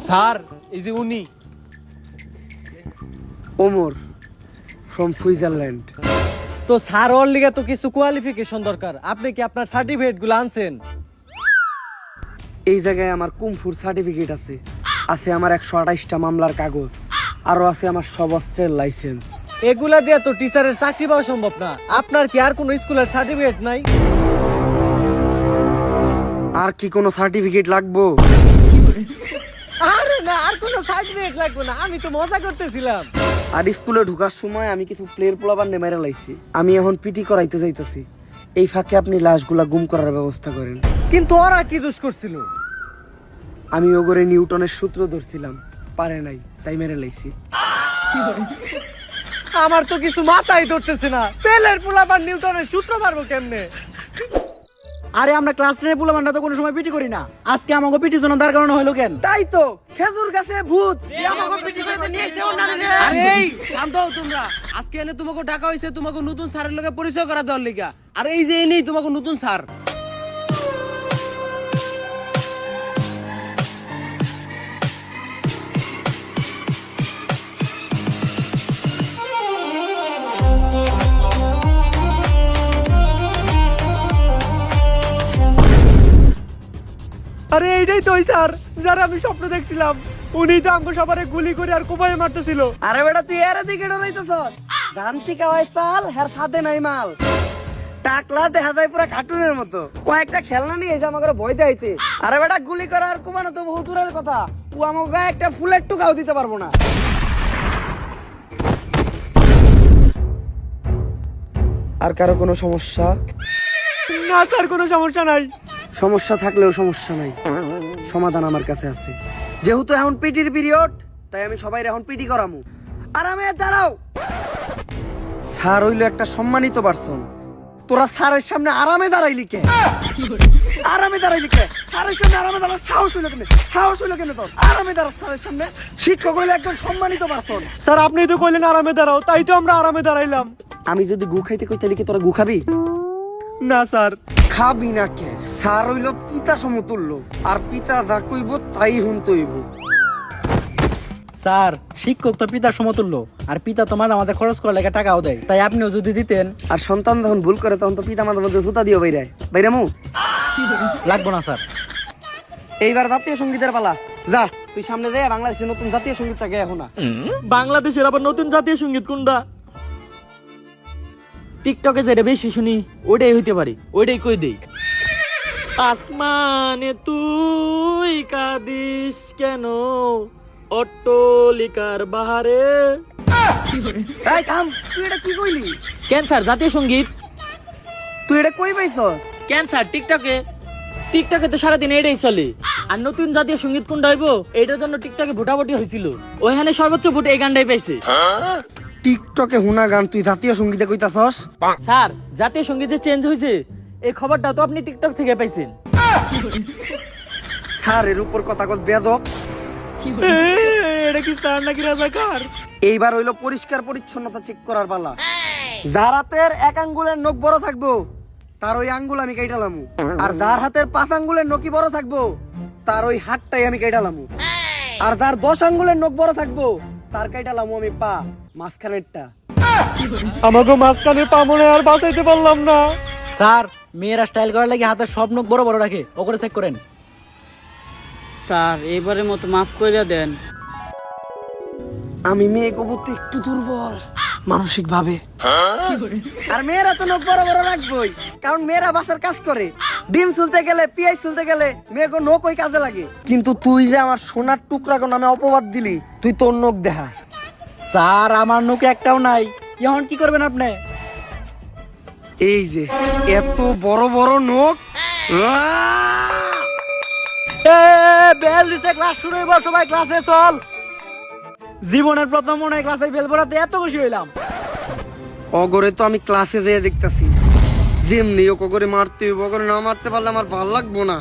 Sir এই যে উনি ওমর ফ্রম সুইজারল্যান্ড। তো স্যার ওর লিগে তো কিছু কোয়ালিফিকেশন দরকার। আপনি কি আপনার সার্টিফিকেট গুলো আনছেন? এই জায়গায় আমার কুমফুর সার্টিফিকেট আছে, আছে আমার 128টা মামলার কাগজ, আরো আছে আমার সব অস্ত্রের লাইসেন্স। এগুলা দিয়ে তো টিচারের চাকরি পাওয়া সম্ভব না। আপনার কি আর কোনো স্কুলের সার্টিফিকেট নাই? আর কি কোনো সার্টিফিকেট লাগবো? আরে না, আর কোনো সার্টিফিকেট লাগবে না, আমি তো মজা করতেছিলাম। আর স্কুলে ঢোকার সময় আমি কিছু প্লেয়ার পোলাবার নেমারে লাইছি, আমি এখন পিটি করাইতে যাইতেছি। এই ফাঁকে আপনি লাশগুলা গুম করার ব্যবস্থা করেন। কিন্তু ওরা কি দোষ করছিল? আমি ওগরে নিউটনের সূত্র ধরছিলাম, পারে নাই, তাই মেরে লাইছি। আমার তো কিছু মাথায় ধরতেছে না, পেলের পোলাপান নিউটনের সূত্র মারবো কেমনে? আরে আমরা ক্লাস 10 এর পোলাপানরা তো কোনো সময় পিটি করি না, আজকে আমাকে পিটি জন্য দাঁড় করানো হলো কেন? তাই তো খেজুর গাছে ভূত। আরে এই শান্ত হও তোমরা। আজকে এনে তোমাকে ডাকা হইছে তোমাকে নতুন স্যারের লগে পরিচয় করা দেওয়ার লিগা। আর এই যে এনেই তোমাকে নতুন স্যার। আরে এইটাই তো ওই স্যার যারা আমি স্বপ্ন দেখছিলাম। উনি তো আমাকে সবারে গুলি করে আর কোপায় মারতেছিল। আরে বেটা তুই এর দিকে ডরাইতেছস? জানতি কাওয়াই চাল হের সাথে নাই মাল। টাকলা দেখা যায় পুরা কার্টুনের মতো। কয়েকটা খেলনা নিয়ে এসে আমাকে ভয় দেখাইতে। আরে বেটা গুলি করার কোপানো তো বহুত দূরের কথা, ও আমাকে গায়ে একটা ফুলের টুকাও দিতে পারবো না। আর কারো কোনো সমস্যা? না স্যার, কোনো সমস্যা নাই। সমস্যা থাকলেও সমস্যা নাই, সমাধান আমার কাছে আছে। যেহেতু এখন পিটির পিরিয়ড, তাই আমি সবাই এখন পিটি করামু। আরামে দাঁড়াও। স্যার হইলো একটা সম্মানিত পারসন, তোরা স্যারের সামনে আরামে দাঁড়াইলি কে? আরামে দাঁড়াইলি কে? স্যারের সামনে আরামে দাঁড়ার সাহস হইলো কেন? সাহস হইলো কেন তোর? আরামে দাঁড়া স্যারের সামনে। শিক্ষক হইলো একজন সম্মানিত পারসন। স্যার আপনি তো কইলেন আরামে দাঁড়াও, তাই তো আমরা আরামে দাঁড়াইলাম। আমি যদি গু খাইতে কই তাহলে কি তোরা গু খাবি? না স্যার। খাবি না কে? স্যার হইলো পিতা সমতুল্য, আর পিতা যা কইব তাই হুনতে হইব। স্যার শিক্ষক তো পিতার সমতুল্য, আর পিতা তো মাঝে মাঝে খরচ করার লেগে টাকাও দেয়, তাই আপনিও যদি দিতেন। আর সন্তান যখন ভুল করে তখন তো পিতা মাতার মধ্যে জুতা দিও বাইরে মু। লাগবো না স্যার। এইবার জাতীয় সঙ্গীতের পালা, যা তুই সামনে যা, বাংলাদেশের নতুন জাতীয় সঙ্গীত থাকে এখন। বাংলাদেশের আবার নতুন জাতীয় সঙ্গীত কোনটা? টিকটকে যেটা বেশি শুনি ওইটাই হইতে পারে, ওইটাই কই দেই। আসমানে তুই কাঁদিস কেন, অট্টলিকার বাহারে। এই থাম, তুই এটা কি কইলি? ক্যান্সার জাতীয় সঙ্গীত। তুই এটা কই পাইছস? ক্যান্সার টিকটকে। টিকটকে তো সারাদিন এটাই চলে। আর নতুন জাতীয় সঙ্গীত কোনটা হইব এটার জন্য টিকটকে ভোটাভুটি হয়েছিল, ওইখানে সর্বোচ্চ ভোট এই গানটাই পাইছে। টিকটকে হুনা গান তুই জাতীয় সঙ্গীতে কইতাছস? স্যার জাতীয় সঙ্গীত যে চেঞ্জ হয়েছে এই খবরটা তো আপনি টিকটক থেকে পাইছেন। স্যারের উপর কথা কস বেয়াদব। এটা কি স্যার নাকি রাজাকার? এইবার হইলো পরিষ্কার পরিচ্ছন্নতা চেক করার পালা। যার হাতের এক আঙ্গুলের নখ বড় থাকবো তার ওই আঙ্গুল আমি কাইটালামু, আর যার হাতের 5 আঙ্গুলের নখই বড় থাকবো তার ওই হাতটাই আমি কাইটালামু, আর যার 10 আঙ্গুলের নখ বড় থাকবো তার কাইটালামু আমি পা মাঝখানেরটা। আমাকে মাঝখানে পা মনে আর বাঁচাইতে পারলাম না। স্যার মেয়েরা স্টাইল করার লাগে হাতের সব নখ বড় বড় রাখে, ও করে চেক করেন। স্যার এবারের মতো মাফ করে দেন। আমি মেয়ে কবুতে একটু দুর্বল মানসিক ভাবে। আর মেয়েরা তো নখ বড় বড় রাখবই, কারণ মেয়েরা বাসার কাজ করে। ডিম চুলতে গেলে, পিয়াজ চুলতে গেলে মেয়েকে নখ ওই কাজে লাগে। কিন্তু তুই যে আমার সোনার টুকরা কোন নামে অপবাদ দিলি, তুই তোর নখ দেখা। স্যার আমার নখ একটাও নাই, এখন কি করবেন আপনি? এই যে এত বড় বড় নখ। বেল দিছে, ক্লাস শুরু হইব, সবাই ক্লাসে চল। জীবনের প্রথম মনে হয় ক্লাসে বেল পড়াতে এত খুশি হইলাম। অগরে তো আমি ক্লাসে যেয়ে দেখতেছি, যেমনি ও কগরে মারতে হইব, অগরে না মারতে পারলে আমার ভালো লাগবো না।